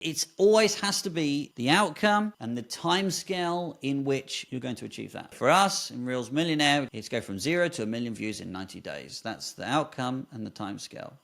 It always has to be the outcome and the time scale in which you're going to achieve that. For us, in Reels Millionaire, it's go from 0 to 1 million views in 90 days. That's the outcome and the time scale.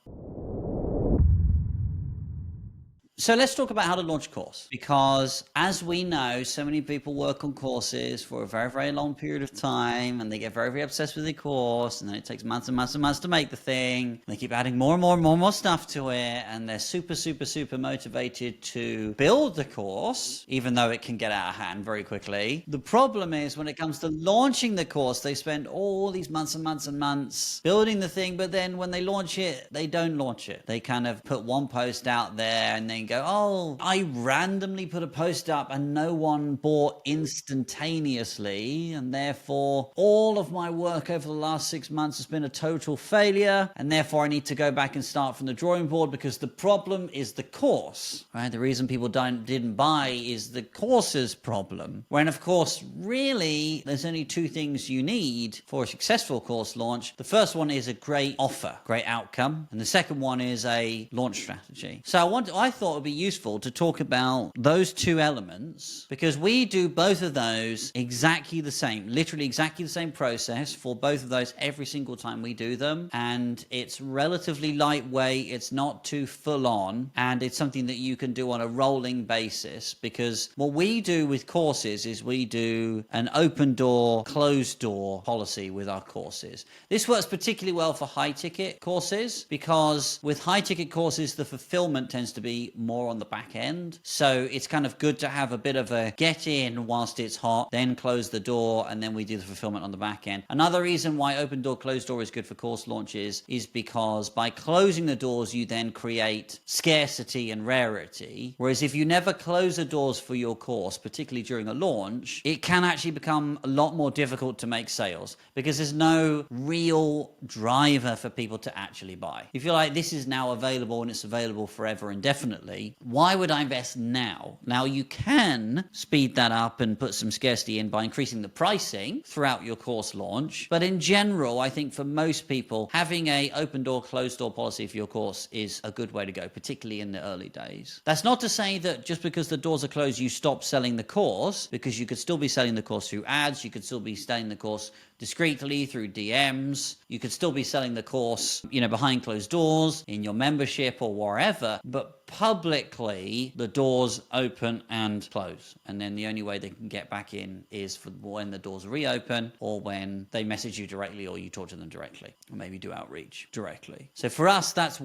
So let's talk about how to launch a course, because as we know, so many people work on courses for a very, very long period of time, and they get very, very obsessed with the course, and then it takes months and months and months to make the thing. And they keep adding more and more and more and more stuff to it, and they're super, super, super motivated to build the course, even though it can get out of hand very quickly. The problem is when it comes to launching the course, they spend all these months and months and months building the thing, but then when they launch it, they don't launch it. They kind of put one post out there and then go, oh, I randomly put a post up and no one bought instantaneously, and therefore all of my work over the last 6 months has been a total failure, and therefore I need to go back and start from the drawing board because the problem is the course, right? The reason people didn't buy is the course's problem. When of course, really, there's only two things you need for a successful course launch. The first one is a great offer, great outcome, and the second one is a launch strategy. So I thought it would be useful to talk about those two elements, because we do both of those exactly the same, literally exactly the same process for both of those every single time we do them. And it's relatively lightweight, it's not too full on, and it's something that you can do on a rolling basis, because what we do with courses is we do an open door, closed door policy with our courses. This works particularly well for high ticket courses, because with high ticket courses, the fulfillment tends to be more on the back end. So it's kind of good to have a bit of a get in whilst it's hot, then close the door, and then we do the fulfillment on the back end. Another reason why open door, closed door is good for course launches is because by closing the doors, you then create scarcity and rarity. Whereas if you never close the doors for your course, particularly during a launch, it can actually become a lot more difficult to make sales because there's no real driver for people to actually buy. If you're like, this is now available and it's available forever indefinitely, why would I invest now? Now you can speed that up and put some scarcity in by increasing the pricing throughout your course launch. But in general, I think for most people, having a open door, closed door policy for your course is a good way to go, particularly in the early days. That's not to say that just because the doors are closed, you stop selling the course, because you could still be selling the course through ads. You could still be selling the course discreetly through DMs. You could still be selling the course, behind closed doors in your membership or wherever, but publicly the doors open and close. And then the only way they can get back in is for when the doors reopen, or when they message you directly, or you talk to them directly, or maybe do outreach directly. So for us, that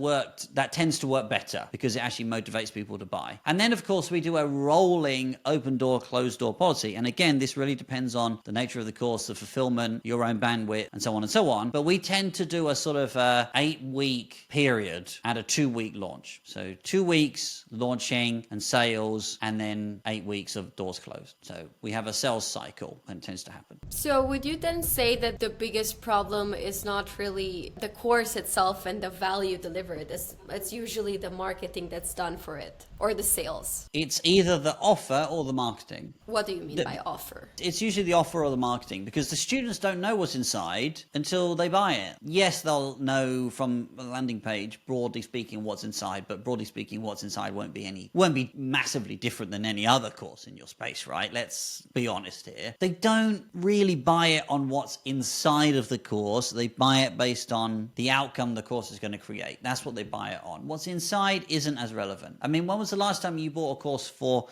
tends to work better because it actually motivates people to buy. And then of course we do a rolling open door, closed door policy. And again, this really depends on the nature of the course, the fulfillment, your own bandwidth, and so on and so on. But we tend to do a sort of 8-week period at a 2-week launch. So 2 weeks launching and sales, and then 8 weeks of doors closed. So we have a sales cycle, and it tends to happen. So would you then say that the biggest problem is not really the course itself and the value delivered? It's usually the marketing that's done for it, or the sales? It's either the offer or the marketing. What do you mean by offer? It's usually the offer or the marketing, because the students don't know what's inside until they buy it. Yes, they'll know from a landing page, broadly speaking, what's inside, but broadly speaking, what's inside won't be massively different than any other course in your space, right? Let's be honest here. They don't really buy it on what's inside of the course. They buy it based on the outcome the course is going to create. That's what they buy it on. What's inside isn't as relevant. I mean, when was the last time you bought a course for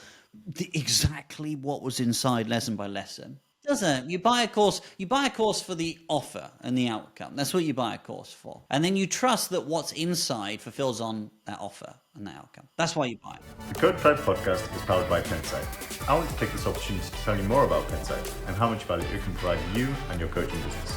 exactly what was inside lesson by lesson? Doesn't. You buy a course for the offer and the outcome. That's what you buy a course for. And then you trust that what's inside fulfills on that offer and that outcome. That's why you buy it. The Code Tribe podcast is powered by Pensight. I want to take this opportunity to tell you more about Pensight and how much value it can provide you and your coaching business.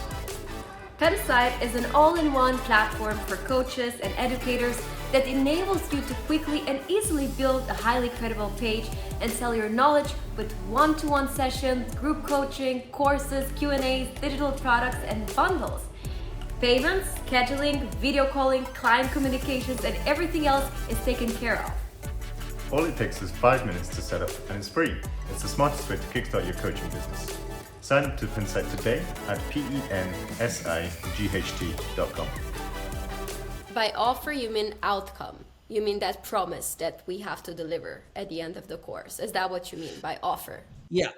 Pensight is an all-in-one platform for coaches and educators that enables you to quickly and easily build a highly credible page and sell your knowledge with one-to-one sessions, group coaching, courses, Q&As, digital products, and bundles. Payments, scheduling, video calling, client communications, and everything else is taken care of. All it takes is 5 minutes to set up, and it's free. It's the smartest way to kickstart your coaching business. Sign up to Pensight today at pensight.com. By offer, you mean outcome. You mean that promise that we have to deliver at the end of the course? Is that what you mean by offer? Yeah.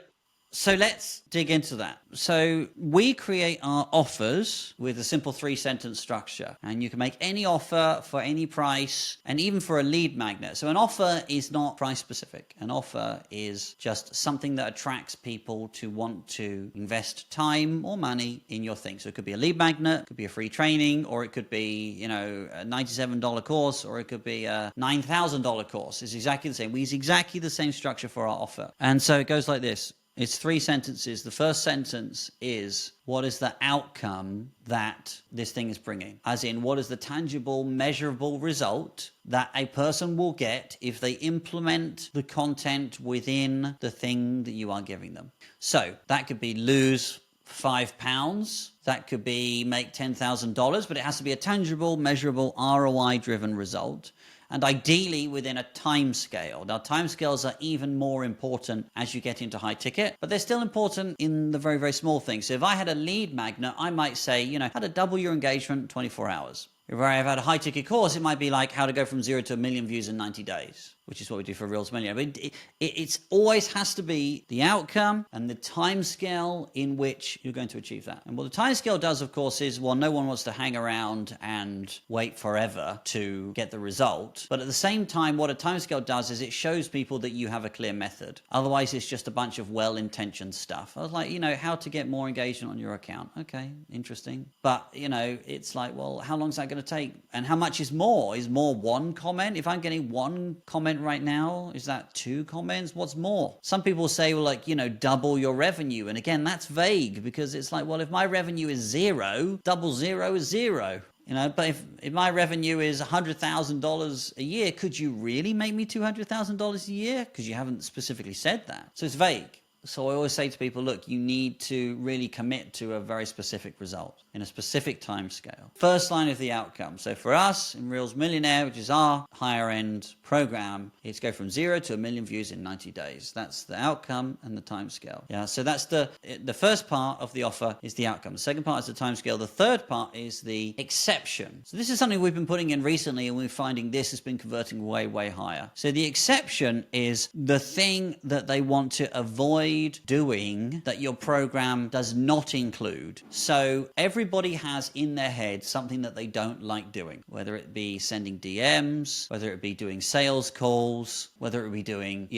So let's dig into that. So we create our offers with a simple 3-sentence structure, and you can make any offer for any price, and even for a lead magnet. So an offer is not price specific. An offer is just something that attracts people to want to invest time or money in your thing. So it could be a lead magnet, it could be a free training, or it could be, a $97 course, or it could be a $9,000 course. It's exactly the same. We use exactly the same structure for our offer. And so it goes like this. It's 3 sentences. The first sentence is, what is the outcome that this thing is bringing? As in, what is the tangible, measurable result that a person will get if they implement the content within the thing that you are giving them? So that could be lose 5 pounds. That could be make $10,000, but it has to be a tangible, measurable, ROI-driven result. And ideally within a time scale. Now, time scales are even more important as you get into high ticket, but they're still important in the very, very small things. So if I had a lead magnet, I might say, how to double your engagement in 24 hours. If I've had a high ticket course, it might be like how to go from 0 to 1 million views in 90 days, which is what we do for Reels Millionaire. But it always has to be the outcome and the time scale in which you're going to achieve that. And what the time scale does, of course, is, well, no one wants to hang around and wait forever to get the result. But at the same time, what a time scale does is it shows people that you have a clear method. Otherwise, it's just a bunch of well-intentioned stuff. I was like, how to get more engagement on your account. Okay, interesting. But, it's like, well, how long is that going to take? And how much is more? Is more one comment? If I'm getting one comment right now, is that 2 comments? What's more? Some people say, well, double your revenue. And again, that's vague, because it's like, well, if my revenue is 0, double 0 is 0. But if my revenue is $100,000 a year, could you really make me $200,000 a year? Because you haven't specifically said that. So it's vague. So I always say to people, look, you need to really commit to a very specific result in a specific time scale. First line of the outcome. So for us in Reels Millionaire, which is our higher end program, it's go from 0 to 1 million views in 90 days. That's the outcome and the time scale. Yeah. So that's the first part of the offer is the outcome. The second part is the time scale. The third part is the exception. So this is something we've been putting in recently, and we're finding this has been converting way, way higher. So the exception is the thing that they want to avoid doing that your program does not include. So everybody has in their head something that they don't like doing, whether it be sending DMs, whether it be doing sales calls, whether it be doing,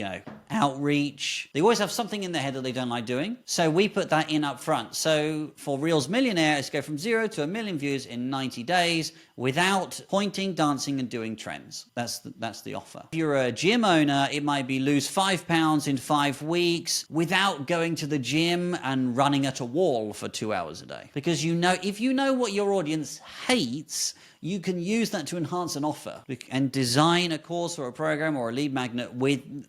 outreach. They always have something in their head that they don't like doing. So we put that in up front. So for Reels Millionaire, it's go from 0 to 1 million views in 90 days without pointing, dancing, and doing trends. That's the offer. If you're a gym owner, it might be lose 5 pounds in 5 weeks without going to the gym and running at a wall for 2 hours a day. Because if you know what your audience hates, you can use that to enhance an offer and design a course or a program or a lead magnet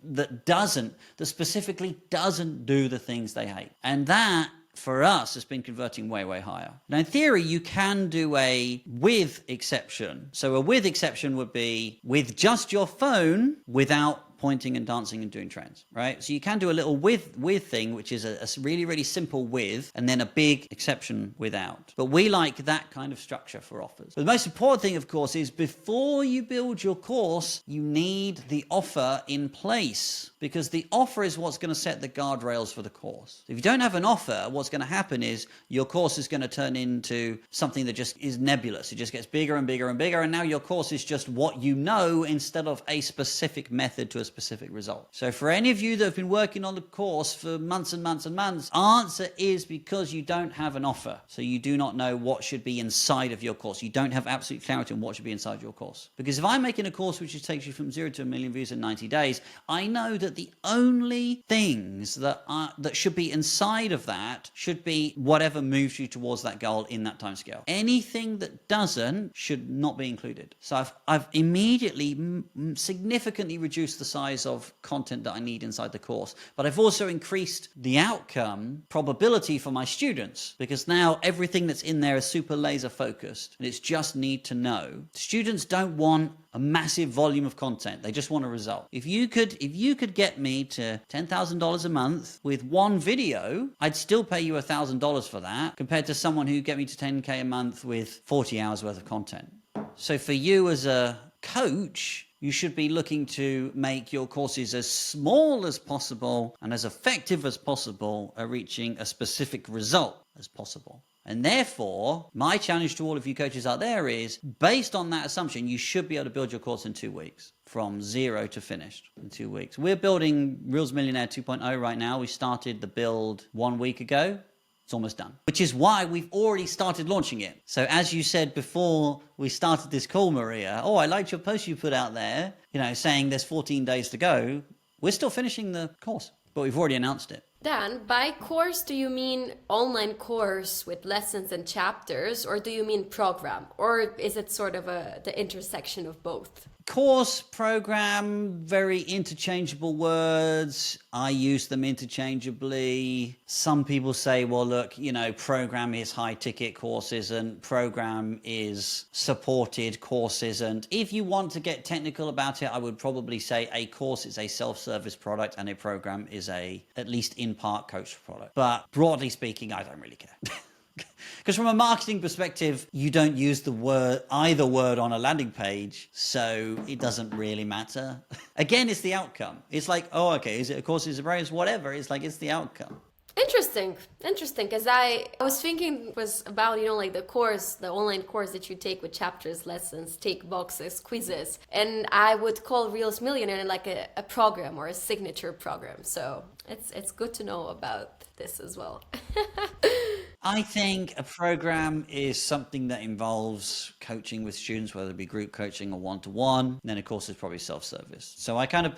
that specifically doesn't do the things they hate. And that, for us, has been converting way, way higher. Now, in theory, you can do a with exception. So a with exception would be with just your phone without pointing and dancing and doing trends, right? So you can do a little with thing, which is a really, really simple with, and then a big exception without. But we like that kind of structure for offers. But the most important thing, of course, is before you build your course, you need the offer in place, because the offer is what's going to set the guardrails for the course. If you don't have an offer, what's going to happen is your course is going to turn into something that just is nebulous. It just gets bigger and bigger and bigger, and now your course is just what you know instead of a specific method to a specific result. So for any of you that have been working on the course for months and months and months, answer is because you don't have an offer. So you do not know what should be inside of your course. You don't have absolute clarity on what should be inside your course. Because if I'm making a course which takes you from 0 to 1 million views in 90 days, I know that the only things that should be inside of that should be whatever moves you towards that goal in that time scale. Anything that doesn't should not be included. So I've immediately significantly reduced the size of content that I need inside the course, but I've also increased the outcome probability for my students, because now everything that's in there is super laser focused, and it's just need to know. Students don't want a massive volume of content. They just want a result. If you could get me to $10,000 a month with one video, I'd still pay you $1,000 for that, compared to someone who get me to 10K a month with 40 hours worth of content. So for you as a coach, You should be looking to make your courses as small as possible and as effective as possible at reaching a specific result as possible. And therefore, my challenge to all of you coaches out there is, based on that assumption, you should be able to build your course in 2 weeks, from 0 to finished in 2 weeks. We're building Reels Millionaire 2.0 right now. We started the build 1 week ago. It's almost done, which is why we've already started launching it. So as you said before we started this call, Maria, I liked your post you put out there, saying there's 14 days to go. We're still finishing the course, but we've already announced it. Dan, by course, do you mean online course with lessons and chapters, or do you mean program? Or is it sort of the intersection of both? Course, program, very interchangeable words. I use them interchangeably. Some people say, well, look, program is high ticket, course isn't. Program is supported, course isn't. If you want to get technical about it, I would probably say a course is a self-service product and a program is at least in part coach product. But broadly speaking, I don't really care. Because from a marketing perspective, you don't use either word on a landing page, so it doesn't really matter. Again, it's the outcome. It's like, is it a course, is it a program, whatever. It's like, it's the outcome. Interesting, because I was thinking was about, like the course, the online course that you take with chapters, lessons, take boxes, quizzes. And I would call Reels Millionaire like a program or a signature program. So it's good to know about this as well. I think a program is something that involves coaching with students, whether it be group coaching or one-to-one. And then, of course, it's probably self-service. So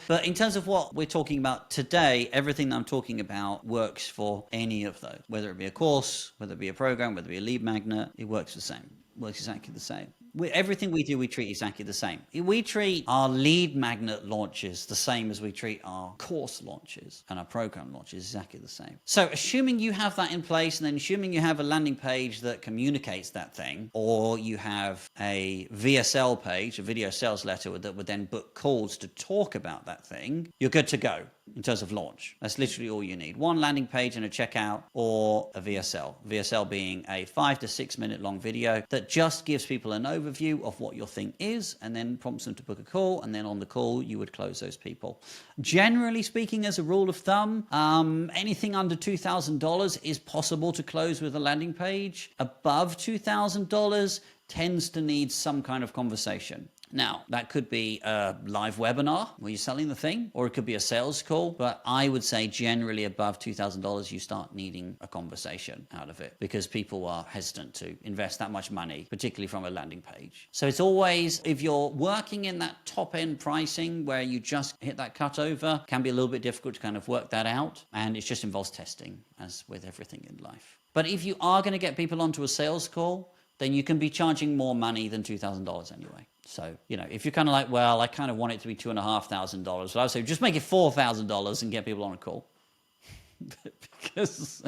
but in terms of what we're talking about today, everything that I'm talking about works for any of those, whether it be a course, whether it be a program, whether it be a lead magnet, it works the same. Works exactly the same. Everything we do, we treat exactly the same. We treat our lead magnet launches the same as we treat our course launches and our program launches exactly the same. So assuming you have that in place, and then assuming you have a landing page that communicates that thing, or you have a VSL page, a video sales letter that would then book calls to talk about that thing, you're good to go in terms of launch. That's literally all you need. One landing page and a checkout, or a VSL. VSL being a 5 to 6 minute long video that just gives people an overview of what your thing is and then prompts them to book a call, and then on the call you would close those people. Generally speaking, as a rule of thumb, anything under $2,000 is possible to close with a landing page. Above $2,000 tends to need some kind of conversation. Now, that could be a live webinar where you're selling the thing, or it could be a sales call. But I would say generally above $2,000, you start needing a conversation out of it, because people are hesitant to invest that much money, particularly from a landing page. So it's always, if you're working in that top end pricing where you just hit that cutover, can be a little bit difficult to kind of work that out. And it just involves testing, as with everything in life. But if you are going to get people onto a sales call, then you can be charging more money than $2,000 anyway. So, if you're kind of like, well, I kind of want it to be $2,500, so I would say just make it $4,000 and get people on a call. Because,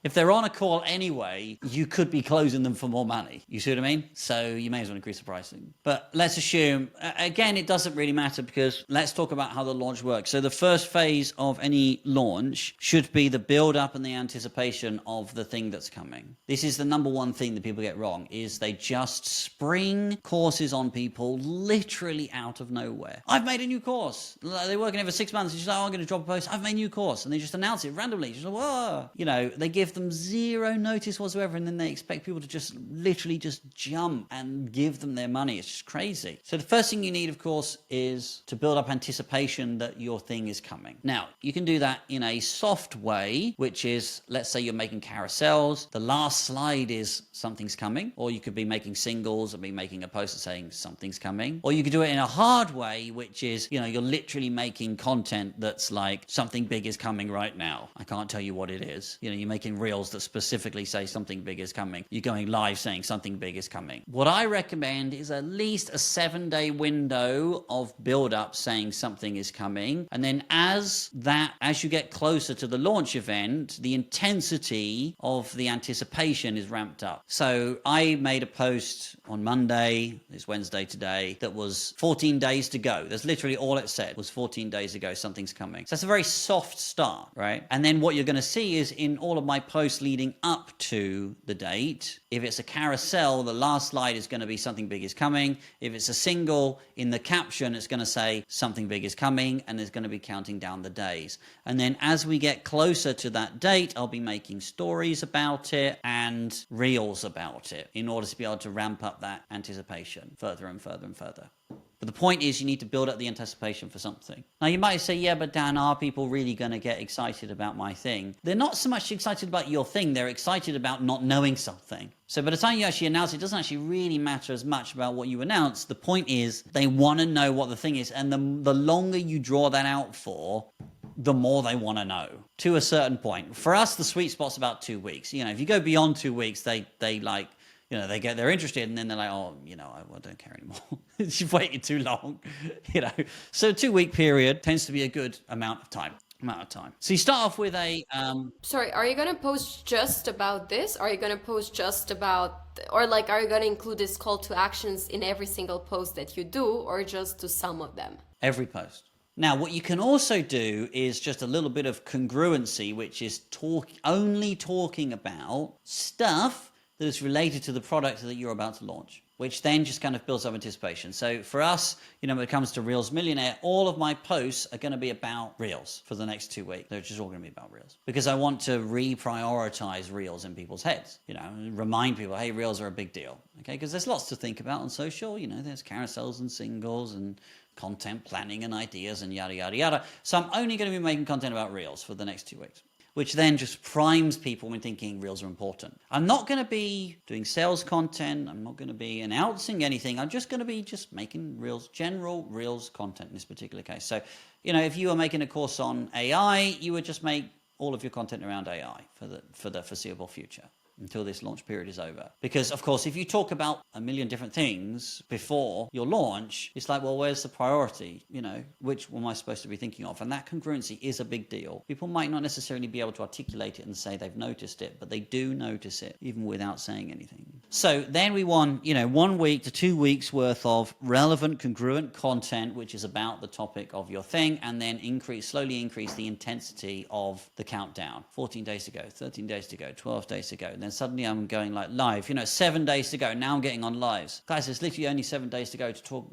if they're on a call anyway, you could be closing them for more money. You see what I mean? So you may as well increase the pricing. But let's assume, again, it doesn't really matter, because let's talk about how the launch works. So the first phase of any launch should be the build up and the anticipation of the thing that's coming. This is the number one thing that people get wrong, is they just spring courses on people literally out of nowhere. I've made a new course. They're working over 6 months. It's just, I'm going to drop a post. I've made a new course. And they just announce it randomly. Just, whoa. They give them zero notice whatsoever, and then they expect people to just literally just jump and give them their money. It's just crazy. So the first thing you need, of course, is to build up anticipation that your thing is coming. Now, you can do that in a soft way, which is, let's say you're making carousels. The last slide is something's coming, or you could be making singles and be making a post saying something's coming, or you could do it in a hard way, which is, you're literally making content that's like, something big is coming right now. I can't tell you what it is. You're making reels that specifically say something big is coming. You're going live saying something big is coming. What I recommend is at least a 7-day window of build up saying something is coming. And then as you get closer to the launch event, the intensity of the anticipation is ramped up. So I made a post on Monday, it's Wednesday today, that was 14 days to go. That's literally all it said, was 14 days ago, something's coming. So that's a very soft start, right? And then what you're going to see is in all of my post leading up to the date. If it's a carousel, the last slide is going to be something big is coming. If it's a single, in the caption, it's going to say something big is coming, and it's going to be counting down the days. And then as we get closer to that date, I'll be making stories about it and reels about it in order to be able to ramp up that anticipation further and further and further. But the point is, you need to build up the anticipation for something. Now, you might say, yeah, but Dan, are people really going to get excited about my thing? They're not so much excited about your thing. They're excited about not knowing something. So by the time you actually announce it, it doesn't actually really matter as much about what you announce. The point is, they want to know what the thing is. And the longer you draw that out for, the more they want to know to a certain point. For us, the sweet spot's about 2 weeks. If you go beyond 2 weeks, they're interested, and then they're like, oh, I don't care anymore. You've waited too long, So a 2 week period tends to be a good amount of time. So you start off with a... Sorry, are you going to post just about this? Are you going to post just about, or are you going to include this call to actions in every single post that you do, or just to some of them? Every post. Now, what you can also do is just a little bit of congruency, which is only talking about stuff that is related to the product that you're about to launch, which then just kind of builds up anticipation. So for us, when it comes to Reels Millionaire, all of my posts are going to be about Reels for the next 2 weeks. They're just all going to be about Reels because I want to reprioritize Reels in people's heads, remind people, hey, Reels are a big deal. Okay, because there's lots to think about on social. There's carousels and singles and content planning and ideas and yada, yada, yada. So I'm only going to be making content about Reels for the next 2 weeks, which then just primes people when thinking Reels are important. I'm not going to be doing sales content. I'm not going to be announcing anything. I'm just going to be making Reels, general Reels content in this particular case. So, if you were making a course on AI, you would just make all of your content around AI for the foreseeable future until this launch period is over. Because, of course, if you talk about a million different things before your launch, it's like, well, where's the priority? Which one am I supposed to be thinking of? And that congruency is a big deal. People might not necessarily be able to articulate it and say they've noticed it, but they do notice it, even without saying anything. So then we want, 1 week to 2 weeks worth of relevant, congruent content, which is about the topic of your thing, and then slowly increase the intensity of the countdown. 14 days to go, 13 days to go, 12 days to go. Then suddenly I'm going live, 7 days to go. Now I'm getting on lives. Guys, there's literally only 7 days to go to talk,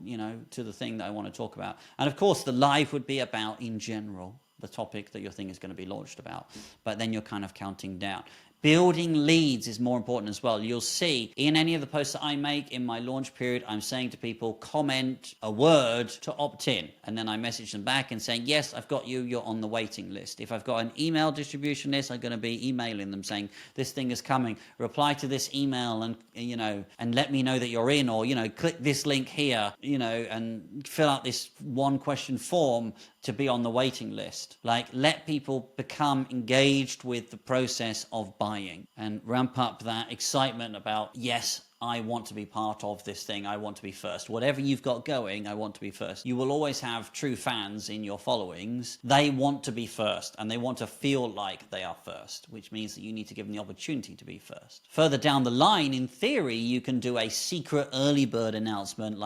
to the thing that I want to talk about. And of course, the live would be about, in general, the topic that your thing is going to be launched about. But then you're kind of counting down. Building leads is more important as well. You'll see in any of the posts that I make in my launch period, I'm saying to people, comment a word to opt in. And then I message them back and saying, yes, I've got you, you're on the waiting list. If I've got an email distribution list, I'm going to be emailing them saying, this thing is coming. Reply to this email and let me know that you're in, or, click this link here, and fill out this 1 question form to be on the waiting list. Let people become engaged with the process of buying and ramp up that excitement about, yes, I want to be part of this thing. I want to be first. Whatever you've got going, I want to be first. You will always have true fans in your followings. They want to be first, and they want to feel like they are first, which means that you need to give them the opportunity to be first. Further down the line, in theory, you can do a secret early bird announcement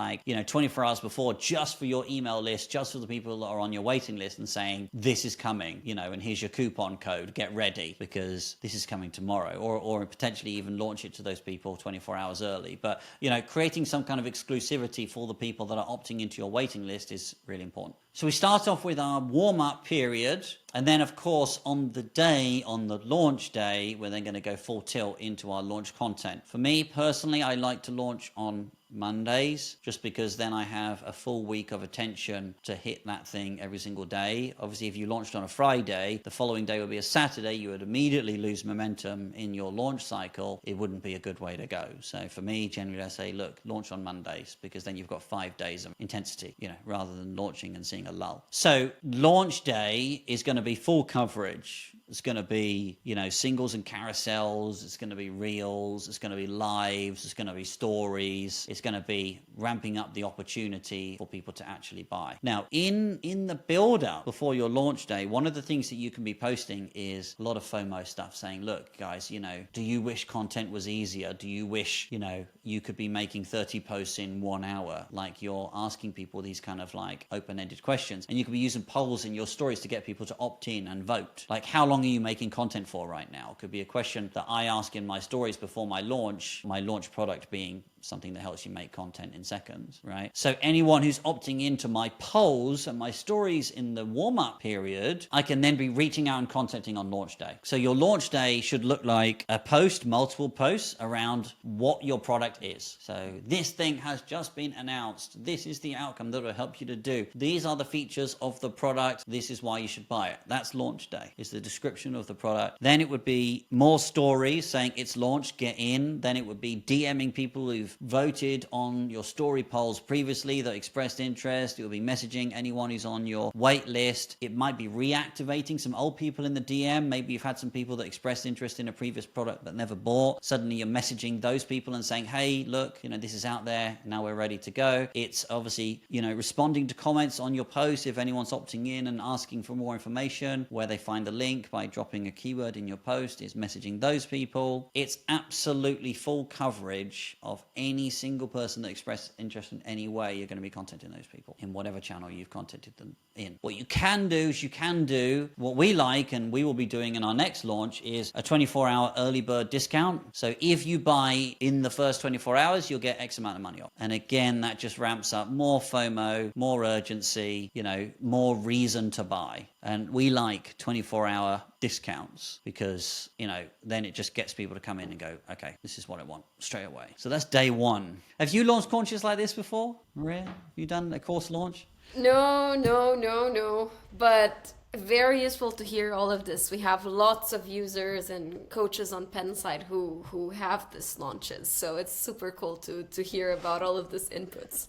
24 hours before, just for your email list, just for the people that are on your waiting list, and saying, this is coming, and here's your coupon code, get ready, because this is coming tomorrow. Or potentially even launch it to those people 24 hours early. But, creating some kind of exclusivity for the people that are opting into your waiting list is really important. So we start off with our warm-up period. And then, of course, on the launch day, we're then going to go full tilt into our launch content. For me, personally, I like to launch on Mondays, just because then I have a full week of attention to hit that thing every single day. Obviously, if you launched on a Friday, the following day would be a Saturday, you would immediately lose momentum in your launch cycle. It wouldn't be a good way to go. So for me, generally, I say, look, launch on Mondays, because then you've got 5 days of intensity, rather than launching and seeing a lull. So launch day is going to be full coverage. It's going to be, singles and carousels. It's going to be reels. It's going to be lives. It's going to be stories. It's going to be ramping up the opportunity for people to actually buy. Now, in the build-up before your launch day, one of the things that you can be posting is a lot of FOMO stuff, saying, look, guys, do you wish content was easier? Do you wish, you could be making 30 posts in 1 hour? You're asking people these kind of open-ended questions. And you could be using polls in your stories to get people to opt in and vote. How long long are you making content for right now? It could be a question that I ask in my stories before my launch product being something that helps you make content in seconds, right? So anyone who's opting into my polls and my stories in the warm-up period, I can then be reaching out and contacting on launch day. So your launch day should look like a post, multiple posts around what your product is. So this thing has just been announced. This is the outcome that will help you to do. These are the features of the product. This is why you should buy it. That's launch day, is the description of the product. Then it would be more stories saying it's launched, get in. Then it would be DMing people who've voted on your story polls previously that expressed interest. It will be messaging anyone who's on your wait list. It might be reactivating some old people in the DM. Maybe you've had some people that expressed interest in a previous product but never bought. Suddenly you're messaging those people and saying, hey, look, this is out there. Now we're ready to go. It's obviously, responding to comments on your post if anyone's opting in and asking for more information. Where they find the link by dropping a keyword in your post is messaging those people. It's absolutely full coverage of any single person that expressed interest in any way. You're going to be contacting those people in whatever channel you've contacted them in. What you can do is what we like and we will be doing in our next launch is a 24-hour early bird discount. So if you buy in the first 24 hours, you'll get X amount of money off. And again, that just ramps up more FOMO, more urgency, more reason to buy. And we like 24-hour discounts because, then it just gets people to come in and go, okay, this is what I want straight away. So that's day one. Have you launched courses like this before, Maria? Have you done a course launch? No. But very useful to hear all of this. We have lots of users and coaches on Penside who have this launches. So it's super cool to hear about all of this inputs.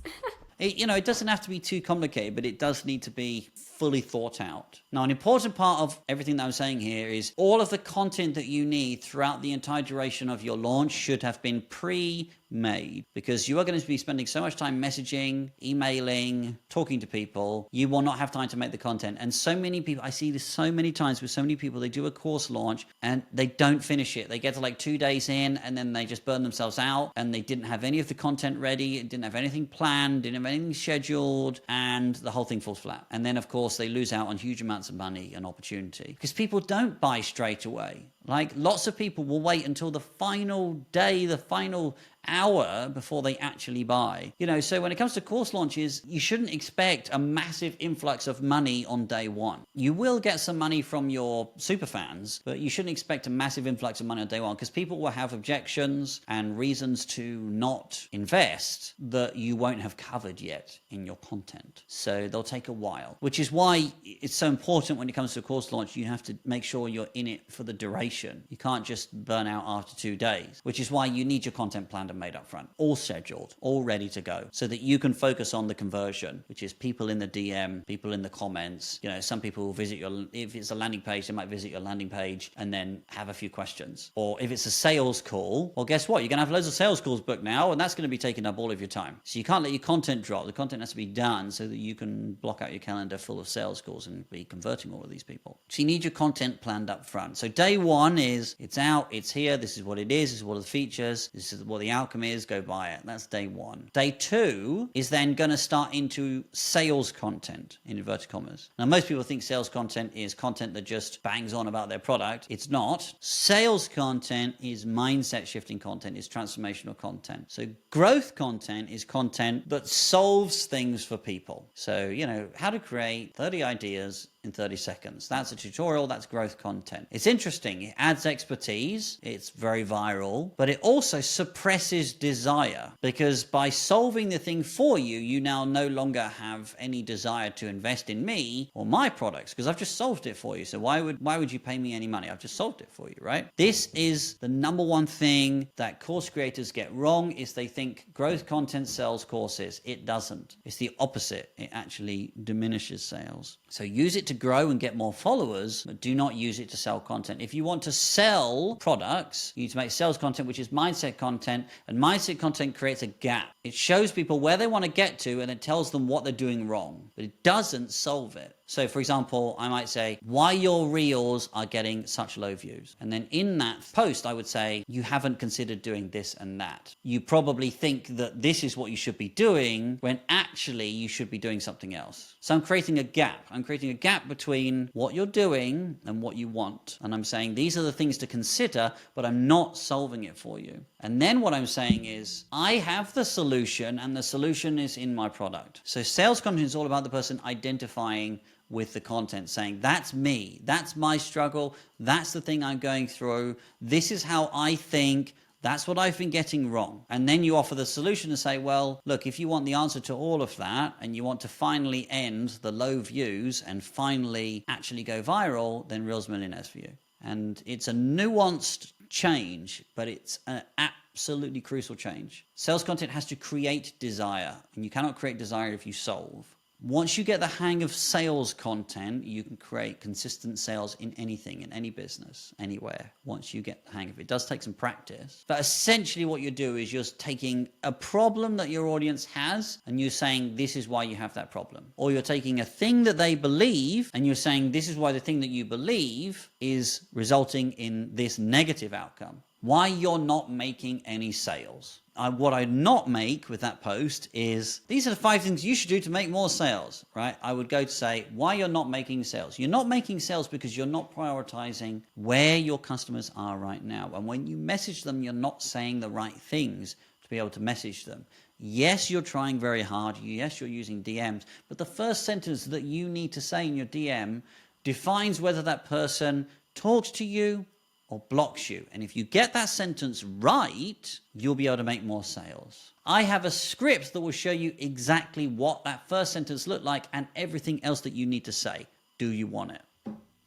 It doesn't have to be too complicated, but it does need to be fully thought out. Now, an important part of everything that I'm saying here is all of the content that you need throughout the entire duration of your launch should have been pre-made, because you are going to be spending so much time messaging, emailing, talking to people. You will not have time to make the content. And so many people, I see this so many times with so many people, they do a course launch and they don't finish it. They get to like 2 days in and then they just burn themselves out and they didn't have any of the content ready, didn't have anything planned, didn't have anything scheduled, and the whole thing falls flat. And then, of course, they lose out on huge amounts of money and opportunity because people don't buy straight away. Like, lots of people will wait until the final day, the final hour before they actually buy. So when it comes to course launches, you shouldn't expect a massive influx of money on day one. You will get some money from your super fans, but you shouldn't expect a massive influx of money on day one because people will have objections and reasons to not invest that you won't have covered yet in your content. So they'll take a while, which is why it's so important when it comes to a course launch. You have to make sure you're in it for the duration. You can't just burn out after 2 days, which is why you need your content planned and made up front, all scheduled, all ready to go, so that you can focus on the conversion, which is people in the DM, people in the comments. Some people will visit if it's a landing page, they might visit your landing page and then have a few questions. Or if it's a sales call, well, guess what? You're going to have loads of sales calls booked now, and that's going to be taking up all of your time. So you can't let your content drop. The content has to be done so that you can block out your calendar full of sales calls and be converting all of these people. So you need your content planned up front. So day one is it's out, it's here, this is what it is, this is what are the features, this is what the outcome is, go buy it. That's day one. Day two is then going to start into sales content, in inverted commas. Now, most people think sales content is content that just bangs on about their product. It's not. Sales content is mindset shifting content, is transformational content. So growth content is content that solves things for people. So, how to create 30 ideas in 30 seconds. That's a tutorial, that's growth content. It's interesting, it adds expertise, it's very viral, but it also suppresses desire, because by solving the thing for you, you now no longer have any desire to invest in me or my products, because I've just solved it for you. So why would you pay me any money? I've just solved it for you, right? This is the number one thing that course creators get wrong, is they think growth content sells courses. It doesn't. It's the opposite. It actually diminishes sales. So use it to grow and get more followers, but do not use it to sell content. If you want to sell products, you need to make sales content, which is mindset content, and mindset content creates a gap. It shows people where they want to get to, and it tells them what they're doing wrong, but it doesn't solve it. So for example, I might say, why your reels are getting such low views. And then in that post, I would say, you haven't considered doing this and that. You probably think that this is what you should be doing when actually you should be doing something else. So I'm creating a gap. I'm creating a gap between what you're doing and what you want. And I'm saying, these are the things to consider, but I'm not solving it for you. And then what I'm saying is, I have the solution, and the solution is in my product. So sales content is all about the person identifying with the content, saying, that's me, that's my struggle, that's the thing I'm going through, this is how I think, that's what I've been getting wrong. And then you offer the solution to say, well, look, if you want the answer to all of that, and you want to finally end the low views and finally actually go viral, then Reels Millionaires for you. And it's a nuanced change, but it's an absolutely crucial change. Sales content has to create desire, and you cannot create desire if you solve. Once you get the hang of sales content, you can create consistent sales in anything, in any business, anywhere, once you get the hang of it. It does take some practice. But essentially what you do is you're taking a problem that your audience has and you're saying, this is why you have that problem. Or you're taking a thing that they believe and you're saying, this is why the thing that you believe is resulting in this negative outcome. Why you're not making any sales. What I'd not make with that post is, these are the 5 things you should do to make more sales, right? I would go to say, why you're not making sales. You're not making sales because you're not prioritizing where your customers are right now. And when you message them, you're not saying the right things to be able to message them. Yes, you're trying very hard. Yes, you're using DMs. But the first sentence that you need to say in your DM defines whether that person talks to you or blocks you. And if you get that sentence right, you'll be able to make more sales. I have a script that will show you exactly what that first sentence looked like and everything else that you need to say. Do you want it?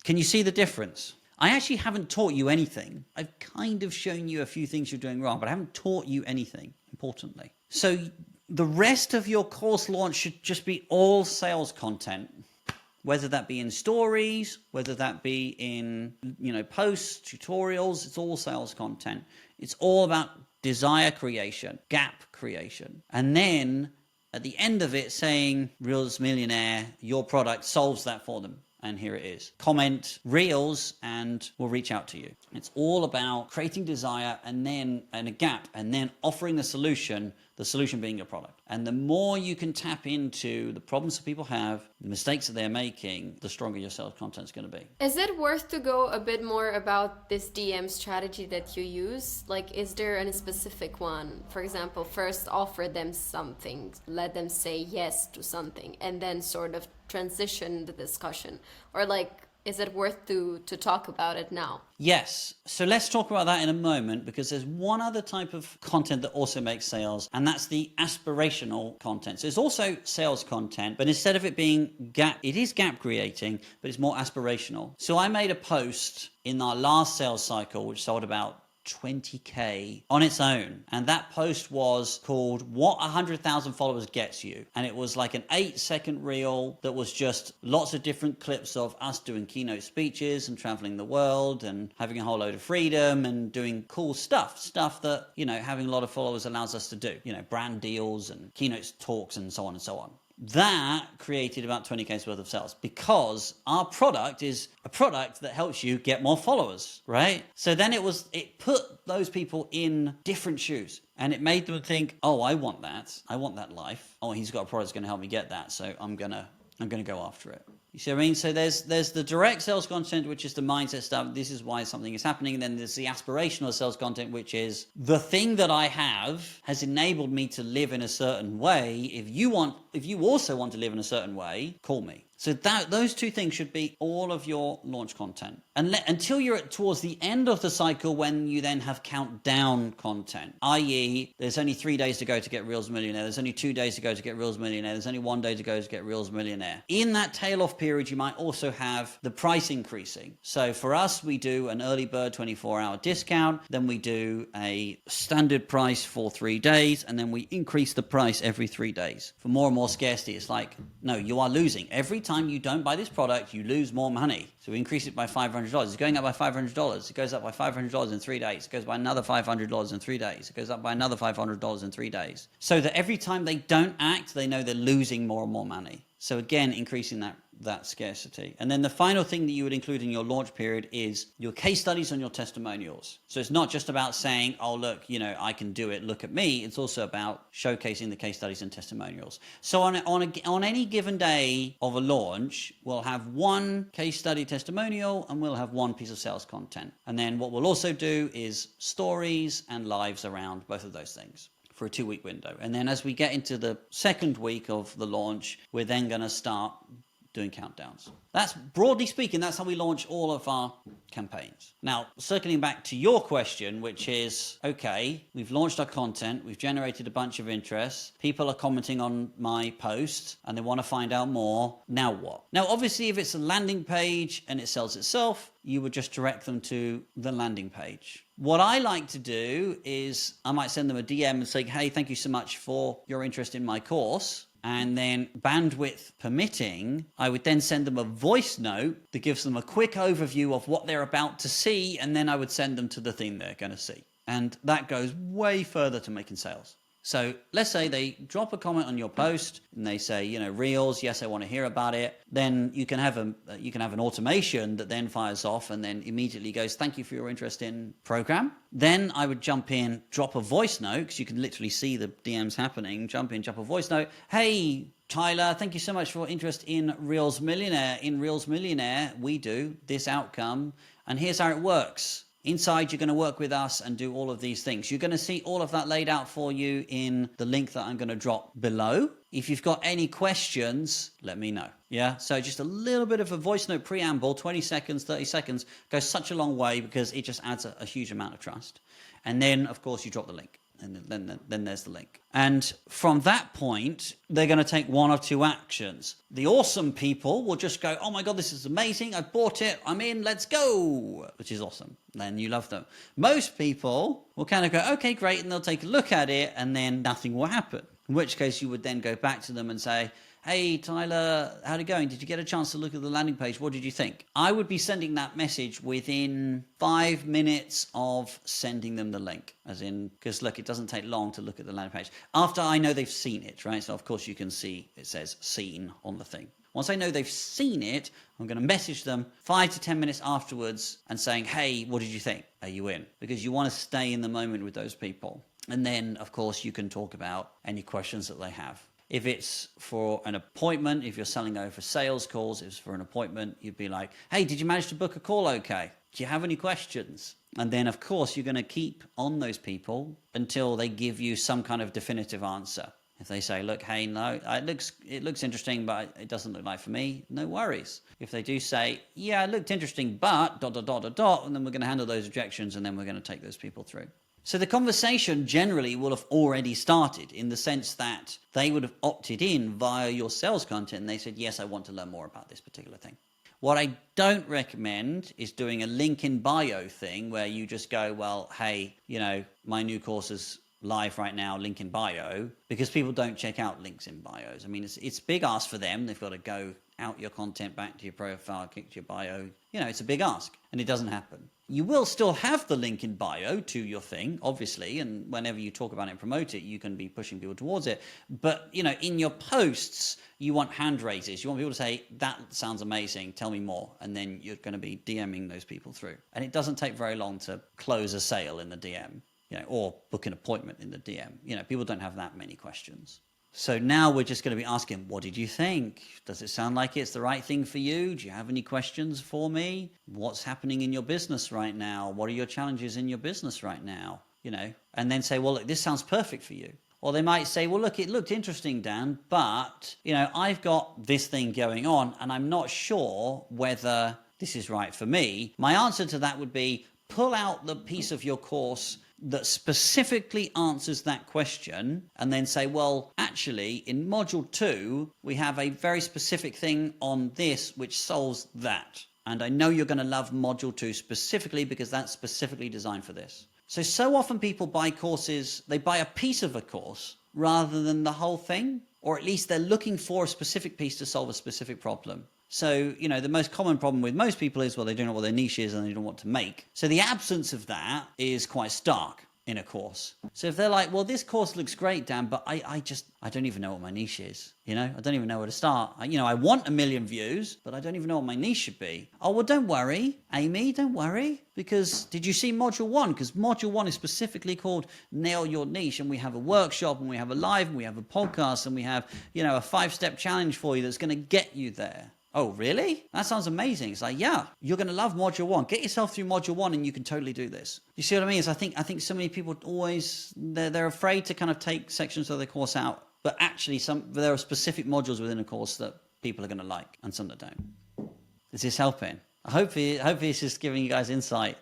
Can you see the difference? I actually haven't taught you anything. I've kind of shown you a few things you're doing wrong, but I haven't taught you anything, importantly. So the rest of your course launch should just be all sales content. Whether that be in stories, whether that be in, posts, tutorials, it's all sales content. It's all about desire creation, gap creation. And then at the end of it saying, Reels Millionaire, your product solves that for them. And here it is. Comment Reels and we'll reach out to you. It's all about creating desire and a gap and then offering the solution being your product. And the more you can tap into the problems that people have, the mistakes that they're making, the stronger your sales content is going to be. Is it worth to go a bit more about this DM strategy that you use? Like, is there any specific one? For example, first offer them something, let them say yes to something, and then sort of transition the discussion? Or is it worth to talk about it now? Yes. So let's talk about that in a moment, because there's one other type of content that also makes sales, and that's the aspirational content. So it's also sales content, but instead of it being it is gap creating, but it's more aspirational. So I made a post in our last sales cycle, which sold about 20K on its own. And that post was called What 100,000 Followers Gets You. And it was like an 8-second reel that was just lots of different clips of us doing keynote speeches and traveling the world and having a whole load of freedom and doing cool stuff that, having a lot of followers allows us to do, brand deals and keynote talks and so on and so on. That created about 20K's worth of sales because our product is a product that helps you get more followers, right? So then it put those people in different shoes and it made them think, oh, I want that life. Oh, he's got a product that's going to help me get that. So I'm going to go after it. You see what I mean? So there's the direct sales content, which is the mindset stuff. This is why something is happening. And then there's the aspirational sales content, which is the thing that I have has enabled me to live in a certain way. If you also want to live in a certain way, call me. So those two things should be all of your launch content. Until you're towards the end of the cycle when you then have countdown content, i.e. there's only 3 days to go to get Reels Millionaire, there's only 2 days to go to get Reels Millionaire, there's only 1 day to go to get Reels Millionaire. In that tail off period, you might also have the price increasing. So for us, we do an early bird 24-hour discount, then we do a standard price for 3 days, and then we increase the price every 3 days. For more and more scarcity, it's like, no, you are losing. Every time you don't buy this product, you lose more money. So we increase it by $500. It's going up by $500. It goes up by $500 in 3 days. It goes by another $500 in 3 days. It goes up by another $500 in 3 days. So that every time they don't act, they know they're losing more and more money. So again, increasing that scarcity. And then the final thing that you would include in your launch period is your case studies and your testimonials. So it's not just about saying, oh, look, I can do it, look at me. It's also about showcasing the case studies and testimonials. So on any given day of a launch, we'll have one case study testimonial and we'll have one piece of sales content. And then what we'll also do is stories and lives around both of those things for a 2-week window. And then as we get into the second week of the launch, we're then going to start doing countdowns. That's, broadly speaking, that's how we launch all of our campaigns. Now, circling back to your question, which is, okay, we've launched our content, we've generated a bunch of interest, people are commenting on my post and they want to find out more. Now what? Now, obviously, if it's a landing page and it sells itself, you would just direct them to the landing page. What I like to do is I might send them a DM and say, hey, thank you so much for your interest in my course. And then bandwidth permitting, I would then send them a voice note that gives them a quick overview of what they're about to see. And then I would send them to the thing they're going to see. And that goes way further to making sales. So let's say they drop a comment on your post and they say, Reels, yes, I want to hear about it. Then you can have an automation that then fires off and then immediately goes, thank you for your interest in program. Then I would jump in, drop a voice note, because you can literally see the DMs happening, jump in, drop a voice note. Hey, Tyler, thank you so much for interest in Reels Millionaire. In Reels Millionaire, we do this outcome, and here's how it works. Inside, you're going to work with us and do all of these things. You're going to see all of that laid out for you in the link that I'm going to drop below. If you've got any questions, let me know. Yeah, so just a little bit of a voice note preamble, 20 seconds, 30 seconds, goes such a long way because it just adds a huge amount of trust. And then, of course, you drop the link. And then there's the link. And from that point, they're going to take one or two actions. The awesome people will just go, oh my God, this is amazing. I bought it. I'm in. Let's go. Which is awesome. Then you love them. Most people will kind of go, okay, great. And they'll take a look at it and then nothing will happen. In which case you would then go back to them and say, hey, Tyler, how's it going? Did you get a chance to look at the landing page? What did you think? I would be sending that message within 5 minutes of sending them the link. As in, because look, it doesn't take long to look at the landing page. After I know they've seen it, right? So of course you can see it says seen on the thing. Once I know they've seen it, I'm going to message them 5 to 10 minutes afterwards and saying, hey, what did you think? Are you in? Because you want to stay in the moment with those people. And then, of course, you can talk about any questions that they have. If it's for an appointment, if you're selling over sales calls, if it's for an appointment, you'd be like, hey, did you manage to book a call okay? Do you have any questions? And then, of course, you're going to keep on those people until they give you some kind of definitive answer. If they say, look, hey, no, it looks interesting, but it doesn't look like for me, no worries. If they do say, yeah, it looked interesting, but ... and then we're going to handle those objections, and then we're going to take those people through. So the conversation generally will have already started in the sense that they would have opted in via your sales content and they said, yes, I want to learn more about this particular thing. What I don't recommend is doing a link in bio thing where you just go, well, hey, my new course is live right now, link in bio, because people don't check out links in bios. I mean, it's a big ask for them. They've got to go out your content, back to your profile, click to your bio. It's a big ask and it doesn't happen. You will still have the link in bio to your thing, obviously, and whenever you talk about it and promote it, you can be pushing people towards it. But, in your posts, you want hand raises. You want people to say, that sounds amazing, tell me more. And then you're going to be DMing those people through. And it doesn't take very long to close a sale in the DM, or book an appointment in the DM. People don't have that many questions. So now we're just going to be asking, what did you think? Does it sound like it's the right thing for you? Do you have any questions for me? What's happening in your business right now? What are your challenges in your business right now? And then say, well, look, this sounds perfect for you. Or they might say, well, look, it looked interesting, Dan, but, I've got this thing going on and I'm not sure whether this is right for me. My answer to that would be, pull out the piece of your course that specifically answers that question and then say, well, actually, in module 2, we have a very specific thing on this which solves that. And I know you're going to love module 2 specifically because that's specifically designed for this. So often people buy courses, they buy a piece of a course rather than the whole thing, or at least they're looking for a specific piece to solve a specific problem. So, the most common problem with most people is, well, they don't know what their niche is and they don't know what to make. So the absence of that is quite stark. in a course. So if they're like, well, this course looks great, Dan, but I don't even know what my niche is. I don't even know where to start. I want 1 million views, but I don't even know what my niche should be. Oh, well, don't worry, Amy, don't worry. Because did you see module 1? Because module 1 is specifically called Nail Your Niche. And we have a workshop, and we have a live, and we have a podcast, and we have, a 5-step challenge for you that's going to get you there. Oh, really? That sounds amazing. It's like, yeah, you're going to love module 1. Get yourself through module 1 and you can totally do this. You see what I mean? I think so many people always, they're afraid to kind of take sections of their course out, but actually there are specific modules within a course that people are going to like and some that don't. Is this helping? Hopefully it's just giving you guys insight.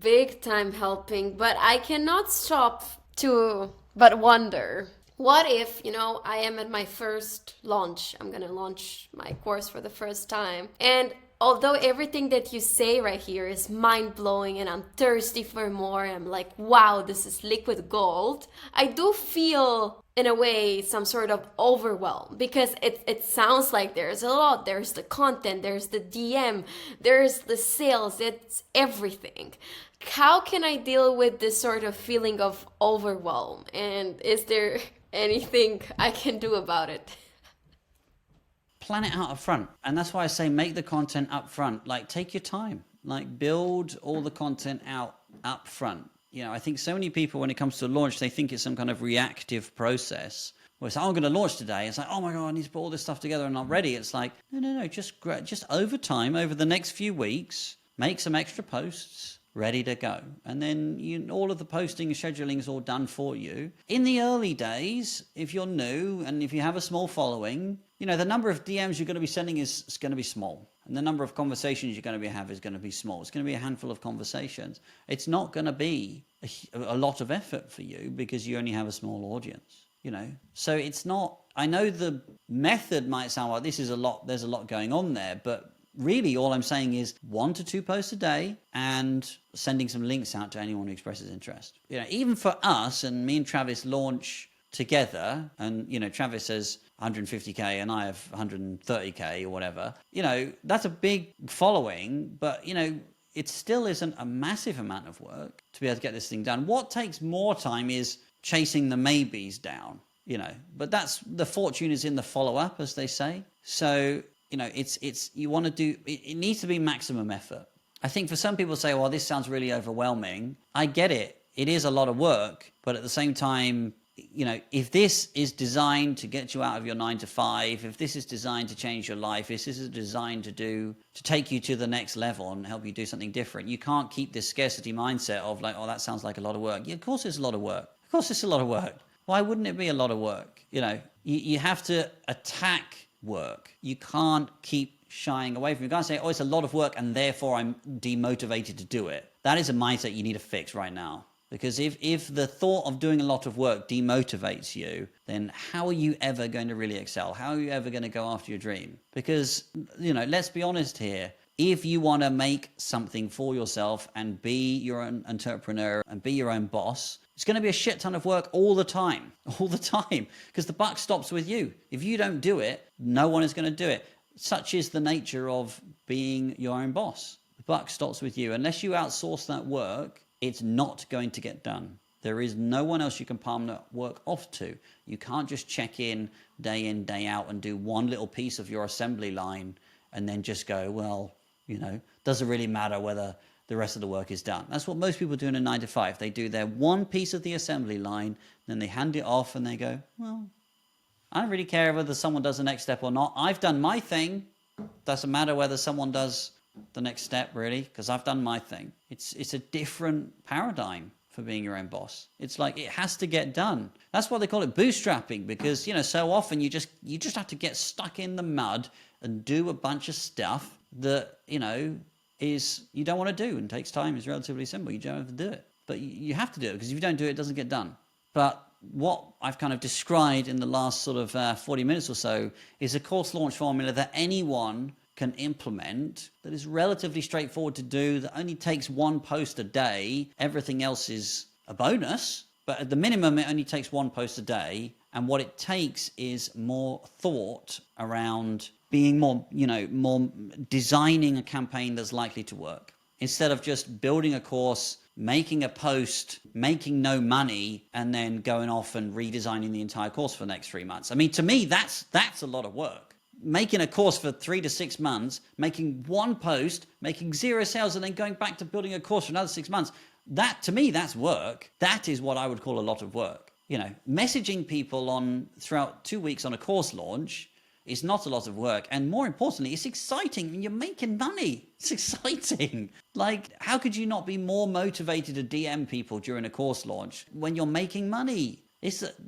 Big time helping, but I cannot stop to but wonder. What if, I am at my first launch. I'm going to launch my course for the first time. And although everything that you say right here is mind-blowing and I'm thirsty for more, I'm like, wow, this is liquid gold, I do feel, in a way, some sort of overwhelm, because it sounds like there's a lot. There's the content, there's the DM, there's the sales, it's everything. How can I deal with this sort of feeling of overwhelm? And is there anything I can do about it? Plan it out up front. And that's why I say make the content up front. Like, take your time. Like, build all the content out up front. I think so many people, when it comes to launch, they think it's some kind of reactive process. Where it's like, I'm going to launch today. It's like, oh my God, I need to put all this stuff together and I'm ready. It's like, no. Just over time, over the next few weeks, make some extra posts, ready to go. And then all of the posting and scheduling is all done for you. In the early days, if you're new and if you have a small following, the number of DMs you're going to be sending is going to be small. And the number of conversations you're going to have is going to be small. It's going to be a handful of conversations. It's not going to be a lot of effort for you because you only have a small audience, So it's not, I know the method might sound like there's a lot going on there, but really all I'm saying is 1 to 2 posts a day and sending some links out to anyone who expresses interest. Even for us, and me and Travis launch together, and Travis has 150k and I have 130k or whatever, that's a big following, but it still isn't a massive amount of work to be able to get this thing done. What takes more time is chasing the maybes down, but that's the fortune is in the follow-up, as they say. So it's you want to do it needs to be maximum effort. I think for some people say, well, this sounds really overwhelming. I get it. It is a lot of work, but at the same time, if this is designed to get you out of your 9 to 5, if this is designed to change your life, if this is designed to take you to the next level and help you do something different, you can't keep this scarcity mindset of like, oh, that sounds like a lot of work. Yeah, of course it's a lot of work. Of course it's a lot of work. Why wouldn't it be a lot of work? You have to attack work. You can't keep shying away from it. You can't say, oh, it's a lot of work and therefore I'm demotivated to do it. That is a mindset you need to fix right now. Because if the thought of doing a lot of work demotivates you, then how are you ever going to really excel? How are you ever going to go after your dream? Because, let's be honest here. If you want to make something for yourself and be your own entrepreneur and be your own boss, it's going to be a shit ton of work all the time, because the buck stops with you. If you don't do it, no one is going to do it. Such is the nature of being your own boss. The buck stops with you. Unless you outsource that work, it's not going to get done. There is no one else you can palm that work off to. You can't just check in, day out, and do one little piece of your assembly line and then just go, well, doesn't really matter whether the rest of the work is done. That's what most people do in a 9 to 5. They do their one piece of the assembly line, then they hand it off and they go, well, I don't really care whether someone does the next step or not. I've done my thing. Doesn't matter whether someone does the next step, really, because I've done my thing. It's a different paradigm for being your own boss. It's like it has to get done. That's why they call it bootstrapping, because so often you just have to get stuck in the mud and do a bunch of stuff that is you don't want to do and takes time. It's relatively simple. You don't have to do it, but you have to do it, because if you don't do it, it doesn't get done. But what I've kind of described in the last sort of 40 minutes or so is a course launch formula that anyone can implement, that is relatively straightforward to do, that only takes 1 post a day. Everything else is a bonus, but at the minimum, it only takes 1 post a day. And what it takes is more thought around being more designing a campaign that's likely to work. instead of just building a course, making a post, making no money, and then going off and redesigning the entire course for the next 3 months. I mean, to me, that's a lot of work. Making a course for 3 to 6 months, making one post, making 0 sales, and then going back to building a course for another 6 months. That, to me, that's work. That is what I would call a lot of work. You know, messaging people on throughout 2 weeks on a course launch is not a lot of work. And more importantly, it's exciting and you're making money. It's exciting. Like, how could you not be more motivated to DM people during a course launch when you're making money?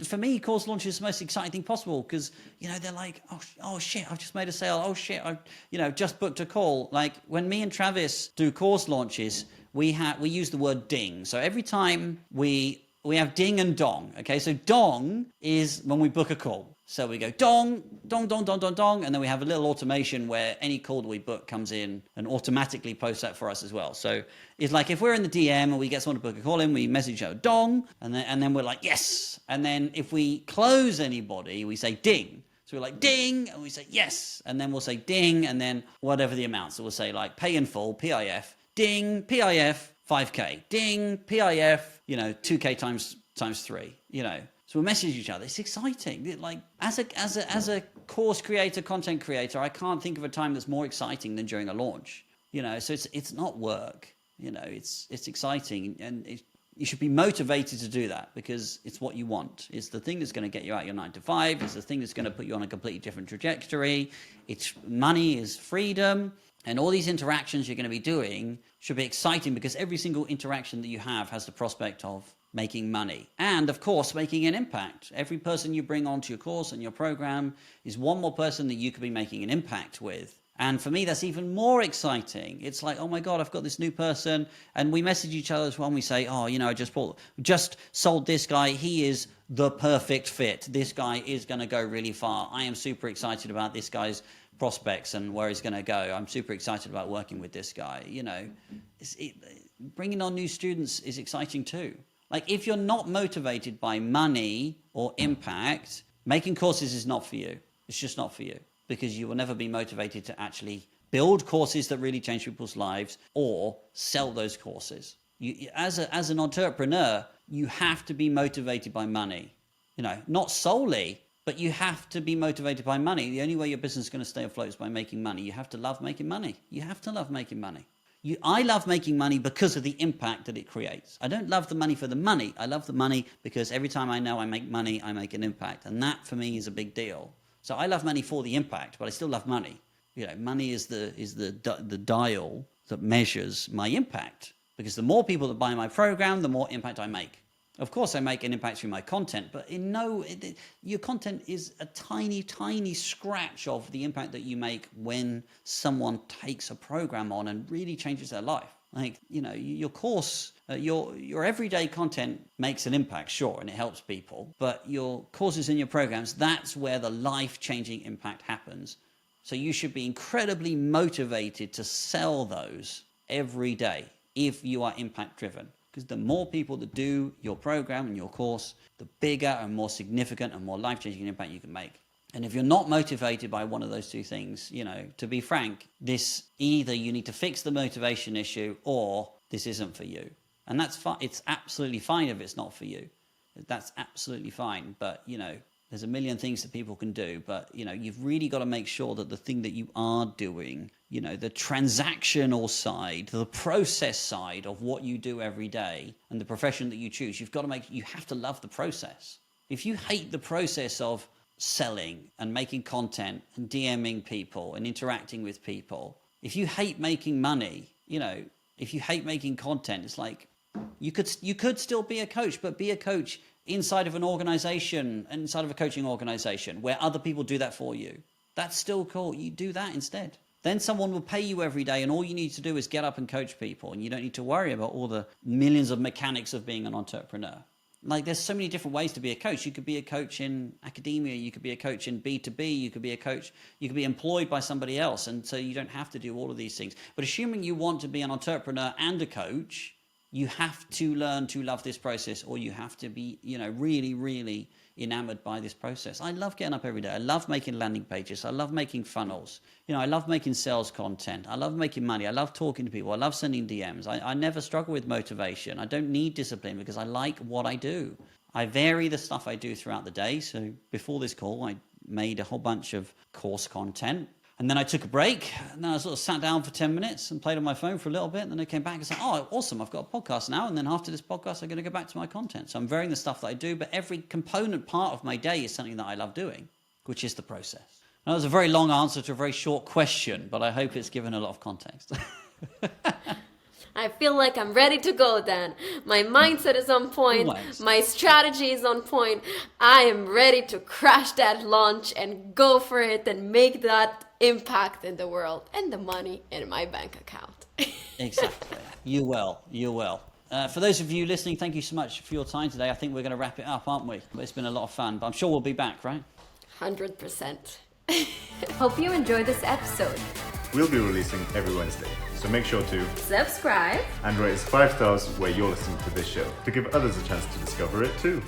For me, course launch is the most exciting thing possible because, you know, they're like, oh shit, I've just made a sale. Oh shit, I've, just booked a call. Like when me and Travis do course launches, we use the word ding. So every time we have ding and dong. Okay, so dong is when we book a call. So we go dong, dong, dong, dong, dong, dong, and then we have a little automation where any call that we book comes in and automatically posts that for us as well. So it's like if we're in the DM and we get someone to book a call in, we message out dong, and then we're like yes. And then if we close anybody, we say ding. So we're like ding, and we say yes, and then we'll say ding, and then whatever the amount. So we'll say like pay in full, PIF, ding, PIF, 5K, ding, PIF, 2K times 3, So we message each other. It's exciting. Like as a course creator, content creator, I can't think of a time that's more exciting than during a launch. So it's not work. It's exciting, and you should be motivated to do that because it's what you want. It's the thing that's going to get you out your 9 to 5. It's the thing that's going to put you on a completely different trajectory. It's money is freedom. And all these interactions you're going to be doing should be exciting because every single interaction that you have has the prospect of making money. And of course, making an impact. Every person you bring onto your course and your program is one more person that you could be making an impact with. And for me, that's even more exciting. It's like, oh my God, I've got this new person. And we message each other as well. And we say, I just sold this guy. He is the perfect fit. This guy is going to go really far. I am super excited about this guy's prospects and where he's going to go. I'm super excited about working with this guy. Bringing on new students is exciting too. Like if you're not motivated by money or impact, making courses is not for you. It's just not for you because you will never be motivated to actually build courses that really change people's lives or sell those courses. As an entrepreneur, you have to be motivated by money. Not solely, but you have to be motivated by money. The only way your business is going to stay afloat is by making money. You have to love making money. You have to love making money. I love making money because of the impact that it creates. I don't love the money for the money. I love the money because every time I know I make money, I make an impact. And that for me is a big deal. So I love money for the impact, but I still love money. Money is the dial that measures my impact because the more people that buy my program, the more impact I make. Of course, I make an impact through my content, but your content is a tiny, tiny scratch of the impact that you make when someone takes a program on and really changes their life. Like, your course, your everyday content makes an impact, sure, and it helps people, but your courses and your programs, that's where the life-changing impact happens. So you should be incredibly motivated to sell those every day if you are impact-driven. Because the more people that do your program and your course, the bigger and more significant and more life-changing impact you can make. And if you're not motivated by one of those two things, to be frank, either you need to fix the motivation issue or this isn't for you. And that's fine. It's absolutely fine if it's not for you. That's absolutely fine. But, there's a million things that people can do. But, you've really got to make sure that the thing that you are doing, the transactional side, the process side of what you do every day and the profession that you choose, you have to love the process. If you hate the process of selling and making content and DMing people and interacting with people, if you hate making money, if you hate making content, it's like you could still be a coach, but be a coach inside of an organization, inside of a coaching organization where other people do that for you. That's still cool. You do that instead. Then someone will pay you every day and all you need to do is get up and coach people and you don't need to worry about all the millions of mechanics of being an entrepreneur. Like there's so many different ways to be a coach. You could be a coach in academia, you could be a coach in B2B, you could be a coach, you could be employed by somebody else. And so you don't have to do all of these things. But assuming you want to be an entrepreneur and a coach, You have to learn to love this process, or you have to be, really, really enamored by this process. I love getting up every day. I love making landing pages. I love making funnels. I love making sales content. I love making money. I love talking to people. I love sending DMs. I never struggle with motivation. I don't need discipline because I like what I do. I vary the stuff I do throughout the day. So before this call, I made a whole bunch of course content. And then I took a break, and then I sort of sat down for 10 minutes and played on my phone for a little bit. And then I came back and said, oh, awesome, I've got a podcast now. And then after this podcast, I'm going to go back to my content. So I'm varying the stuff that I do, but every component part of my day is something that I love doing, which is the process. Now, that was a very long answer to a very short question, but I hope it's given a lot of context. I feel like I'm ready to go then. My mindset is on point. Always. My strategy is on point. I am ready to crash that launch and go for it and make that impact in the world and the money in my bank account. Exactly. You will. For those of you listening, thank you so much for your time today. I think we're going to wrap it up, aren't we? It's been a lot of fun, but I'm sure we'll be back, right? 100%. Hope you enjoyed this episode. We'll be releasing every Wednesday, so make sure to Subscribe. and rate us 5 stars where you're listening to this show to give others a chance to discover it too.